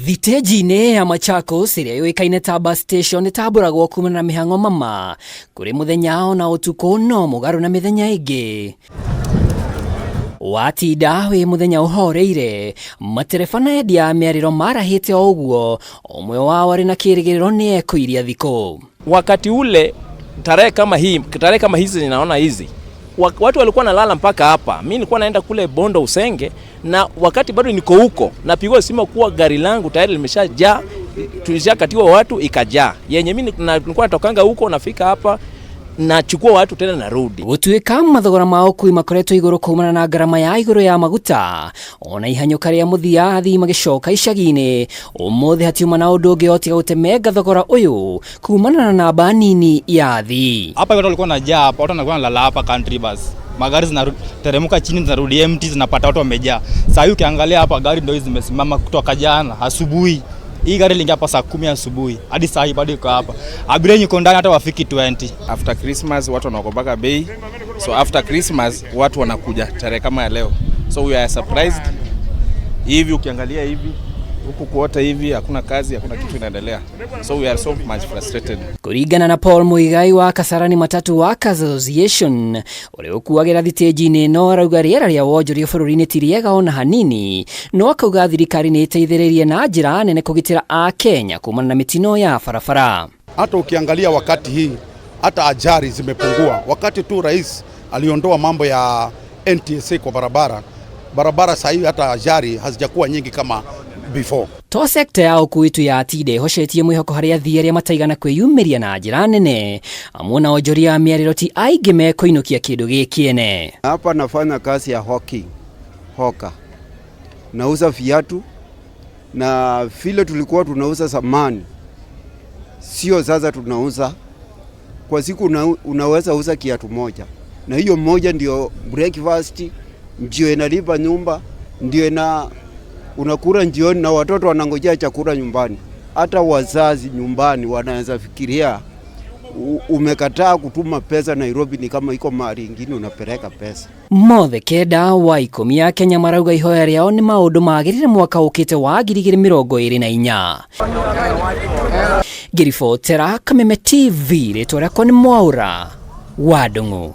Thitĩnji-inĩ ya Machakos ĩrĩa yũĩkaine ta bus station ĩtambũragwo kumana na mĩhang'o mama kũrĩ mũthenya ona ũtukũ no mũgarũ na mĩthenya ĩngĩ. Watinda wĩ mũthenya ũhoreire, matereba na endia mĩarĩro marahĩte o ũguo, ũmwe wao arĩ na kĩĩrĩgĩrĩro nĩ ekũiria thikũ. Wakati ule tarehe kama hizi ninaona hizi watu walikuwa nalala mpaka hapa. Mimi nilikuwa naenda kule Bondo Usenge, na wakati bado niko huko napigwa simu kuwa gari langu tayari limeshajaa, tulishakatiwa watu ikajaa. Yenye mimi nilikuwa natokanga huko nafika hapa nachukua watu tena narudi. Gũtuĩka mathogora mao kui makoretwo igũrũ kumana na ngarama ya igũrũ ya maguta, ona ihanyũka rĩa mũthia athii magĩcoka icagi-inĩ, ũmũthĩ hatiuma na ũndũ ũngĩ o tiga gũtemenga thogora ũyũ kumana na namba nini ya athii. Hapa watu walikuwa wanajaa hapa, watu wanakuwa wanalala hapa country bus. Magari zinateremka chini zinarudi empty, zinapata watu wamejaa. Sasa hivi ukiangalia hapa gari ndio zimesimama kutoka jana asubuhi. Hii gari lingia hapa saa 10 asubuhi hadi saa hii bado iko hapa. Abiria yuko ndani hata wafiki 20. After Christmas watu wanaogopaga bei. So after Christmas watu wanakuja tarehe kama ya leo. So we are surprised. Hivi ukiangalia hivi huku kuota hivi hakuna kazi, hakuna kitu inaendelea. So we are so much frustrated. Kũringana na Paul Muigai wa Kasarani Matatu Workers Association, ũrĩa ũkuagĩra thitĩnji-inĩ no arauga rĩera rĩa wonjoria bũrũri-inĩ ti rĩega ona hanini, no akauga thirikari nĩ ĩteithĩrĩirie na njĩra nene kũgitĩra Akenya kumana na mĩtino ya barabara. Hata ukiangalia wakati hii hata ajali zimepungua. Wakati tu rais aliondoa mambo ya NTSA kwa barabara sasa hivi hata ajali hazijakuwa nyingi kama before. To sekta ya ũkuui ya atinde hocetie mwĩhoko harĩ athii arĩa mataigana kwĩyumĩria na njĩra nene, amwe na onjoria mĩarĩro ti aingĩ mekũinũkia kĩndũ gĩkĩ ene. Hapa nafanya kazi ya hoka. Nauza viatu na vile tulikuwa tunauza zamani, sio sasa tunauza. Kwa siku unaweza uza kiatu moja, na hiyo moja ndio breakfast, ndio inalipa nyumba, ndio unakula jioni na watoto wanangojea chakula nyumbani. Hata wazazi nyumbani wanaweza fikiria umekataa kutuma pesa Nairobi, ni kama iko mahali ingine unapeleka pesa. Mothe kenda wa ikũmi ya Kenya marauga ihoya rĩao nĩ maũndũ magĩrĩre mwaka ũkĩte wa 2024. Ngĩribotera Kameme TV, rĩtwa rĩakwa nĩ Mwaura wa Ndung'u.